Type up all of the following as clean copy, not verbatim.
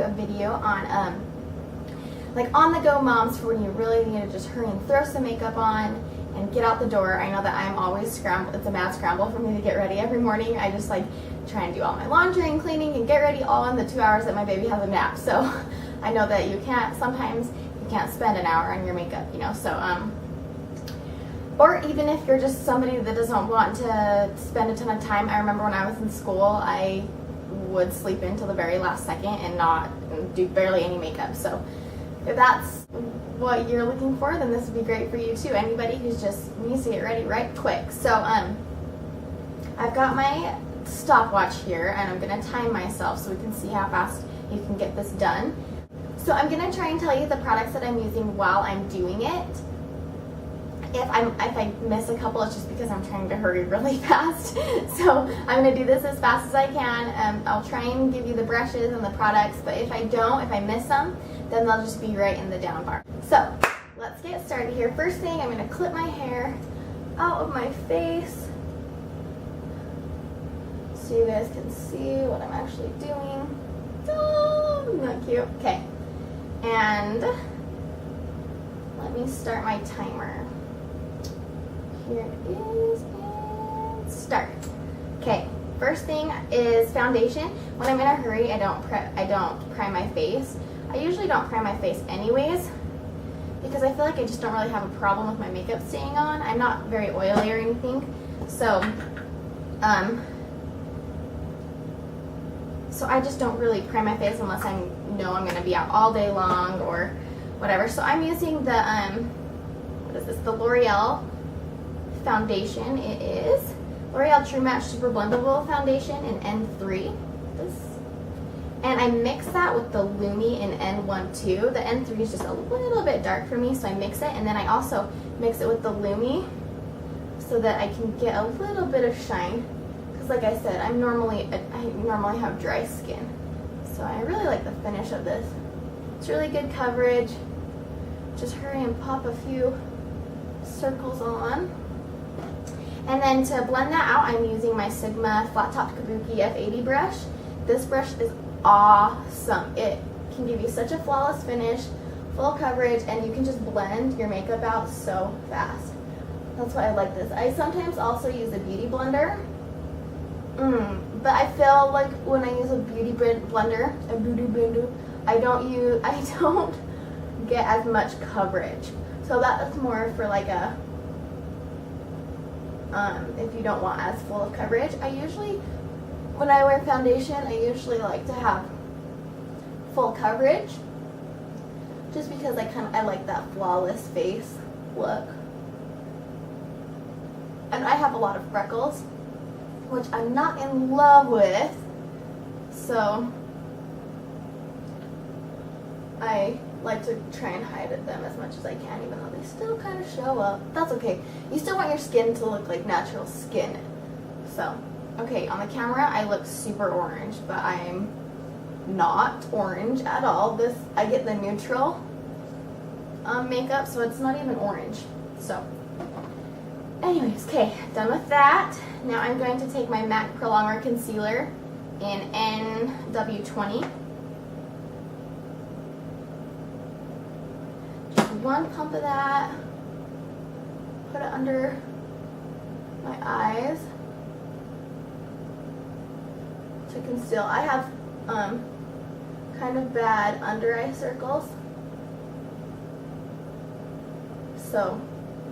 a video on like on-the-go moms for when you really need to just hurry and throw some makeup on and get out the door. I know that I'm always scrambled. It's a mad scramble for me to get ready every morning. I just like try and do all my laundry and cleaning and get ready all in the 2 hours that my baby has a nap. So I know that sometimes you can't spend an hour on your makeup, you know, so or even if you're just somebody that doesn't want to spend a ton of time. I remember when I was in school, I would sleep in till the very last second and not do barely any makeup. So if that's what you're looking for, then this would be great for you too. Anybody who's just needs to get ready right quick. So I've got my stopwatch here and I'm gonna time myself so we can see how fast you can get this done. So I'm gonna try and tell you the products that I'm using while I'm doing it. If I miss a couple, it's just because I'm trying to hurry really fast. So I'm gonna do this as fast as I can. I'll try and give you the brushes and the products, but if I miss them, then they'll just be right in the down bar. So let's get started here. First thing, I'm gonna clip my hair out of my face so you guys can see what I'm actually doing. Oh, isn't that cute? Okay, and let me start my timer. Here it is, and start. Okay, first thing is foundation. When I'm in a hurry, I don't prime my face. I usually don't prime my face anyways because I feel like I just don't really have a problem with my makeup staying on. I'm not very oily or anything, so I just don't really prime my face unless I know I'm going to be out all day long or whatever. So I'm using the what is this? The Loreal foundation. It is Loreal True Match Super Blendable Foundation in N3. And I mix that with the Lumi in N12. The N3 is just a little bit dark for me, so I mix it. And then I also mix it with the Lumi so that I can get a little bit of shine. Because like I said, I normally have dry skin. So I really like the finish of this. It's really good coverage. Just hurry and pop a few circles on. And then to blend that out, I'm using my Sigma Flat Kabuki F80 brush. This brush is awesome. It can give you such a flawless finish, full coverage, and you can just blend your makeup out so fast. That's why I like this. I sometimes also use a beauty blender, but I feel like when I use a beauty blender, I don't get as much coverage. So that's more for like a if you don't want as full of coverage. When I wear foundation, I usually like to have full coverage just because I like that flawless face look. And I have a lot of freckles, which I'm not in love with, so I like to try and hide them as much as I can, even though they still kind of show up. That's okay. You still want your skin to look like natural skin. So, okay, on the camera I look super orange, but I'm not orange at all. I get the neutral makeup, so it's not even orange. So, anyways, okay, done with that. Now I'm going to take my MAC Prolonger Concealer in NW20. One pump of that, put it under my eyes to conceal. I have kind of bad under eye circles, so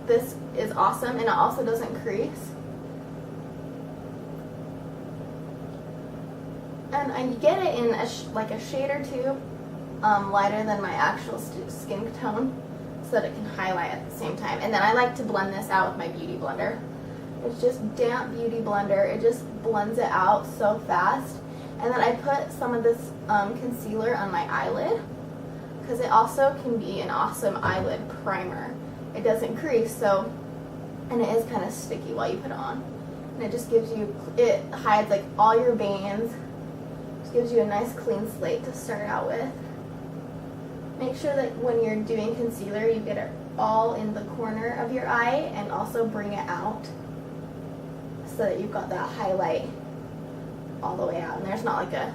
this is awesome, and it also doesn't crease. And I get it in like a shade or two lighter than my actual skin tone, so that it can highlight at the same time. And then I like to blend this out with my beauty blender. It's just damp beauty blender. It just blends it out so fast. And then I put some of this concealer on my eyelid because it also can be an awesome eyelid primer. It doesn't crease, so, and it is kind of sticky while you put it on. And it just gives you, it hides like all your veins. Just gives you a nice clean slate to start out with. Make sure that when you're doing concealer, you get it all in the corner of your eye and also bring it out so that you've got that highlight all the way out and there's not like a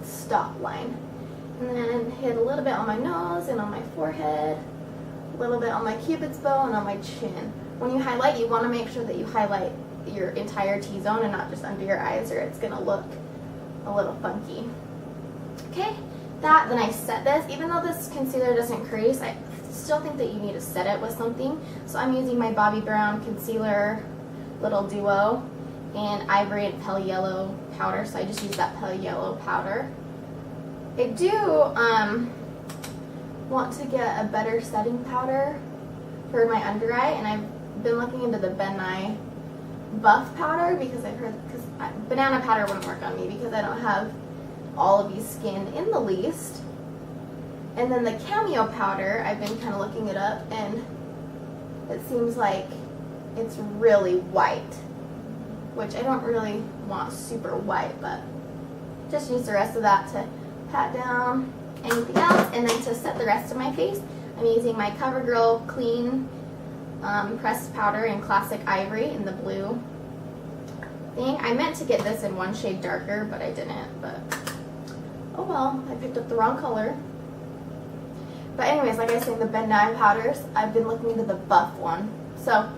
stop line. And then hit a little bit on my nose and on my forehead, a little bit on my cupid's bow and on my chin. When you highlight, you want to make sure that you highlight your entire T-zone and not just under your eyes, or it's going to look a little funky. Okay, then I set this. Even though this concealer doesn't crease, I still think that you need to set it with something. So I'm using my Bobbi Brown Concealer Little Duo and Ivory and Pale Yellow powder. So I just use that Pale Yellow powder. I do want to get a better setting powder for my under eye, and I've been looking into the Ben Nye Buff powder because I've heard, because banana powder wouldn't work on me because I don't have olive skin in the least. And then the Cameo powder, I've been kind of looking it up, and it seems like it's really white, which I don't really want super white, but just use the rest of that to pat down anything else. And then to set the rest of my face, I'm using my Covergirl Clean Pressed Powder in Classic Ivory in the blue thing. I meant to get this in one shade darker, but I didn't, but oh well, I picked up the wrong color. But anyways, like I was saying, the Ben Nye powders, I've been looking into the buff one. So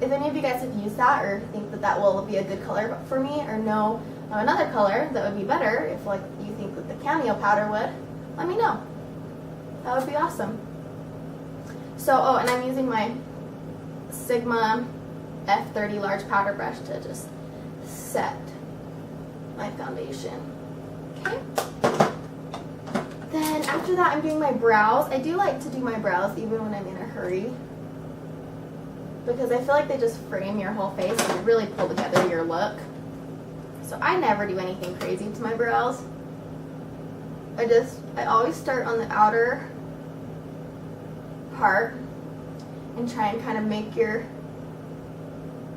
if any of you guys have used that or think that that will be a good color for me, or know of another color that would be better, if like you think that the Cameo powder would, let me know. That would be awesome. So, oh, and I'm using my Sigma F80 large powder brush to just set my foundation. Okay. Then after that, I'm doing my brows. I do like to do my brows even when I'm in a hurry, because I feel like they just frame your whole face and really pull together your look. So I never do anything crazy to my brows. I always start on the outer part and try and kind of make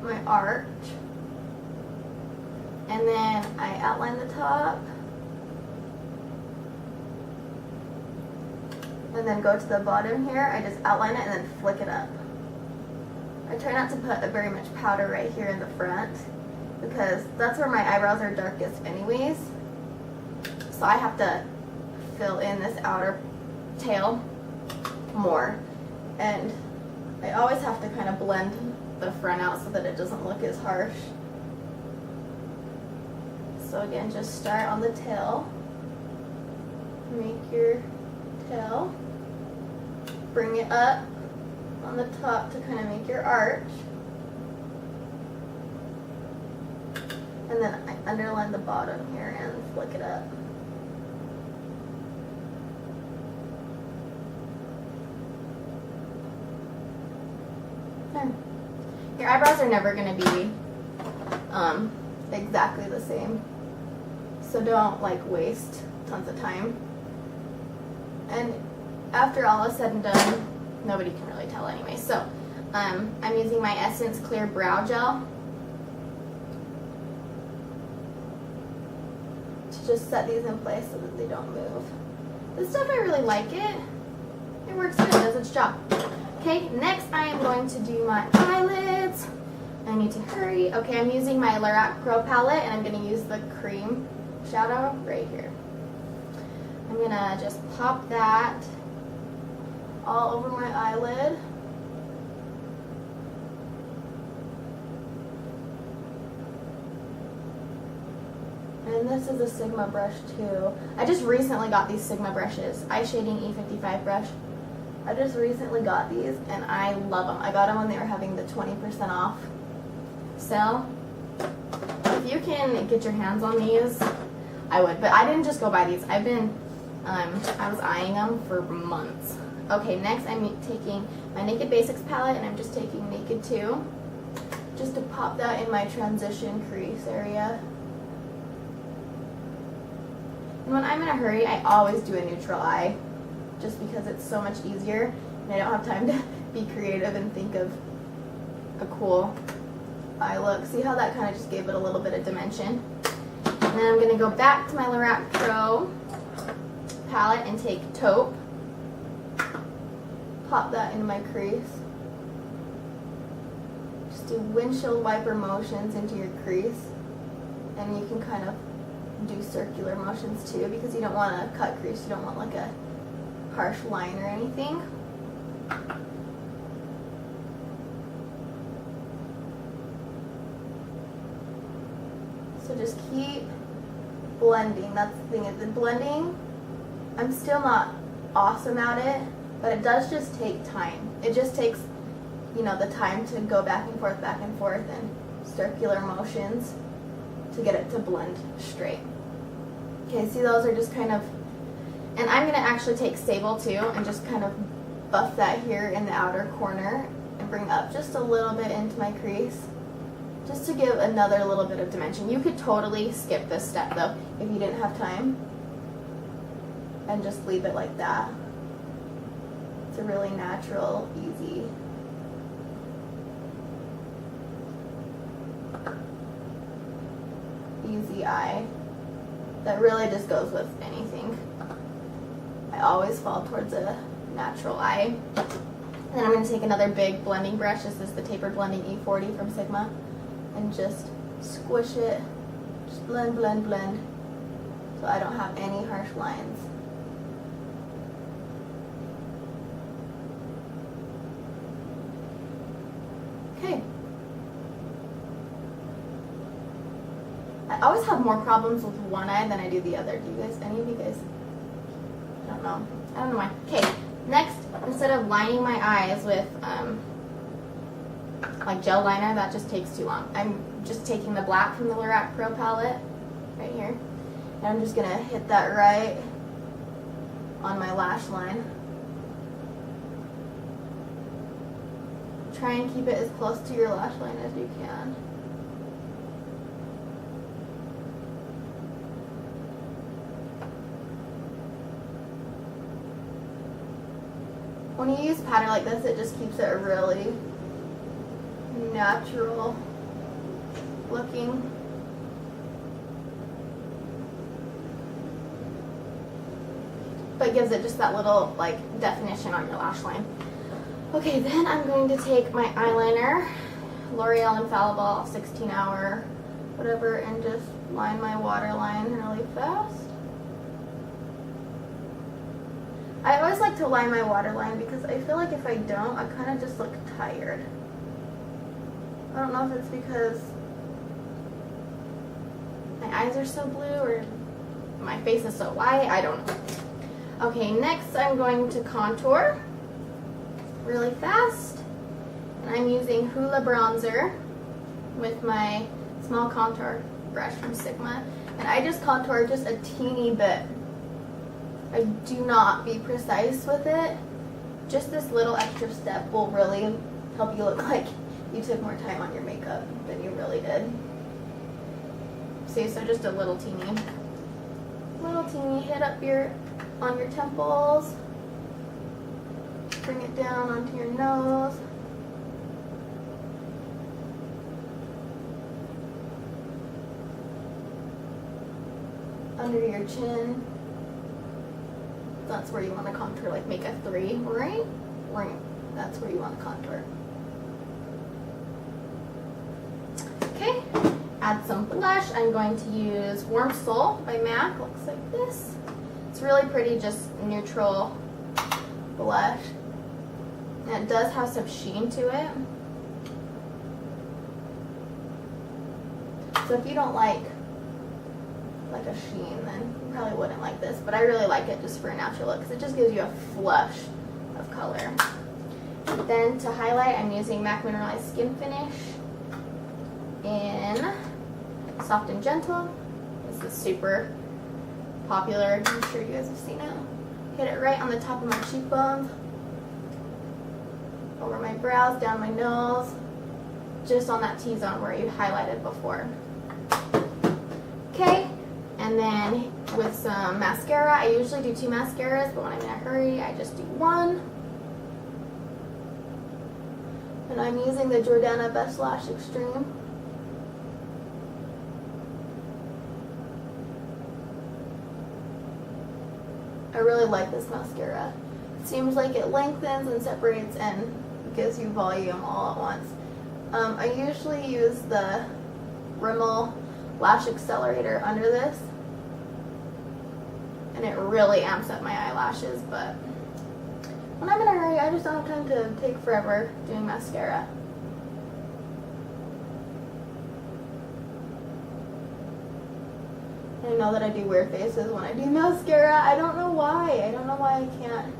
my arch. And then I outline the top. And then go to the bottom here. I just outline it and then flick it up. I try not to put very much powder right here in the front, because that's where my eyebrows are darkest anyways. So I have to fill in this outer tail more. And I always have to kind of blend the front out so that it doesn't look as harsh. So again, just start on the tail. Make your tail. Bring it up on the top to kind of make your arch. And then I underline the bottom here and flick it up. Okay. Your eyebrows are never going to be exactly the same. So don't like waste tons of time. And after all is said and done, nobody can really tell anyway. So I'm using my Essence Clear Brow Gel to just set these in place so that they don't move. This stuff, I really like it. It works good, it does its job. Okay, next I am going to do my eyelids. I need to hurry. Okay, I'm using my Lorac Pro palette, and I'm going to use the cream shadow right here. I'm going to just pop that all over my eyelid. And this is a Sigma brush too. I just recently got these Sigma brushes, eye shading E55 brush. I just recently got these and I love them. I got them when they were having the 20% off sale. If you can get your hands on these, I would. But I didn't just go buy these. I was eyeing them for months. Okay, next I'm taking my Naked Basics palette, and I'm just taking Naked 2 just to pop that in my transition crease area. And when I'm in a hurry, I always do a neutral eye, just because it's so much easier and I don't have time to be creative and think of a cool eye look. See how that kind of just gave it a little bit of dimension? And then I'm going to go back to my Lorac Pro palette and take Taupe. Pop that into my crease. Just do windshield wiper motions into your crease, and you can kind of do circular motions too, because you don't want to cut crease, you don't want like a harsh line or anything. So just keep blending. That's the thing, is the blending, I'm still not awesome at it, but it does just take time. It just takes, you know, the time to go back and forth and circular motions to get it to blend straight. Okay, see, those are just kind of, and I'm gonna actually take Sable too and just kind of buff that here in the outer corner and bring up just a little bit into my crease, just to give another little bit of dimension. You could totally skip this step though if you didn't have time and just leave it like that. It's a really natural, easy eye that really just goes with anything. I always fall towards a natural eye. And then I'm going to take another big blending brush. This is the Tapered Blending E40 from Sigma, and just squish it, just blend, blend, blend, so I don't have any harsh lines. Okay. I always have more problems with one eye than I do the other. Do you guys, any of you guys? I don't know why. Okay, next, instead of lining my eyes with like gel liner, that just takes too long. I'm just taking the black from the Lorac Pro palette right here, and I'm just gonna hit that right on my lash line. Try and keep it as close to your lash line as you can. When you use powder like this, it just keeps it really natural looking. But gives it just that little like definition on your lash line. Okay, then I'm going to take my eyeliner, L'Oreal Infallible 16 hour, whatever, and just line my waterline really fast. I always like to line my waterline because I feel like if I don't, I kind of just look tired. I don't know if it's because my eyes are so blue or my face is so white, I don't know. Okay, next I'm going to contour really fast, and I'm using Hoola Bronzer with my small contour brush from Sigma, and I just contour just a teeny bit. I do not be precise with it. Just this little extra step will really help you look like you took more time on your makeup than you really did. See, so just a little teeny hit up on your temples. Bring it down onto your nose. Under your chin. That's where you want to contour, like make a 3, right? Right. That's where you want to contour. Okay, add some blush. I'm going to use Warm Soul by MAC. Looks like this. It's really pretty, just neutral blush. And it does have some sheen to it. So if you don't like a sheen, then you probably wouldn't like this, but I really like it just for a natural look because it just gives you a flush of color. Then to highlight, I'm using MAC Mineralized Skin Finish in Soft and Gentle. This is super popular. I'm sure you guys have seen it. Hit it right on the top of my cheekbones, over my brows, down my nose, just on that T-zone where you highlighted before. Okay. And then with some mascara, I usually do 2 mascaras, but when I'm in a hurry, I just do 1. And I'm using the Jordana Best Lash Extreme. I really like this mascara. It seems like it lengthens and separates and gives you volume all at once. I usually use the Rimmel Lash Accelerator under this, and it really amps up my eyelashes, but when I'm in a hurry, I just don't have time to take forever doing mascara. I know that I do weird faces when I do mascara. I don't know why. I don't know why I can't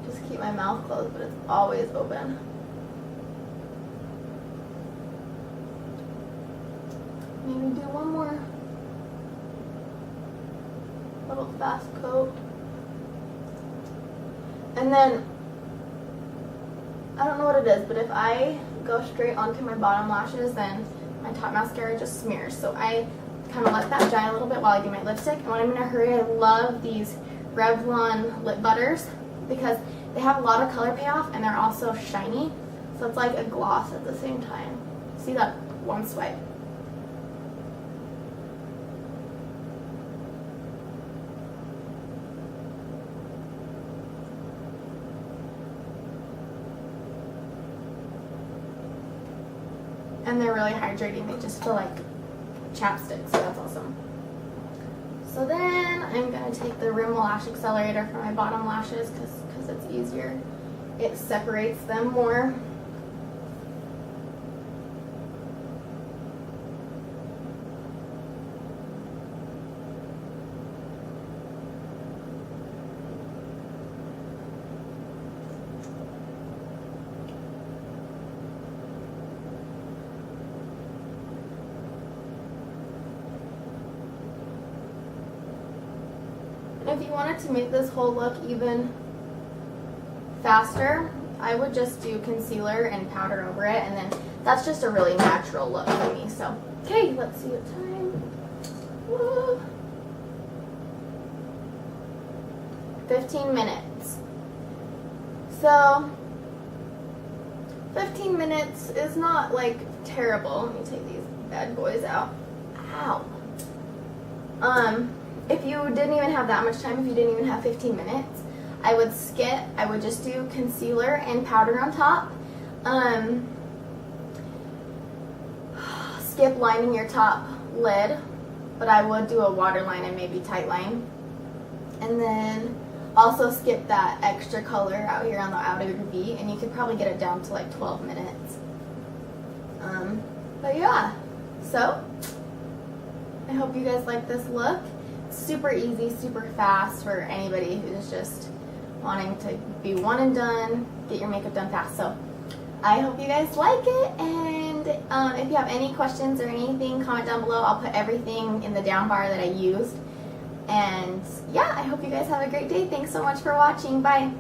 just keep my mouth closed, but it's always open. Maybe do one more little fast coat. And then, I don't know what it is, but if I go straight onto my bottom lashes, then my top mascara just smears. So I kind of let that dry a little bit while I do my lipstick. And when I'm in a hurry, I love these Revlon lip butters because they have a lot of color payoff and they're also shiny. So it's like a gloss at the same time. See that one swipe? And they're really hydrating. They just feel like chapstick, so that's awesome. So then I'm going to take the Rimmel Lash Accelerator for my bottom lashes because it's easier. It separates them more. And if you wanted to make this whole look even faster, I would just do concealer and powder over it, and then that's just a really natural look for me. So, okay, let's see what time. Whoa. 15 minutes. So, 15 minutes is not like terrible. Let me take these bad boys out. Ow. If you didn't even have that much time, if you didn't even have 15 minutes, I would skip. I would just do concealer and powder on top. Skip lining your top lid, but I would do a waterline and maybe tight line. And then also skip that extra color out here on the outer V, and you could probably get it down to like 12 minutes. But yeah, so I hope you guys like this look. Super easy, super fast for anybody who's just wanting to be one and done, get your makeup done fast. So I hope you guys like it, and if you have any questions or anything, comment down below. I'll put everything in the down bar that I used. And yeah, I hope you guys have a great day. Thanks so much for watching. Bye.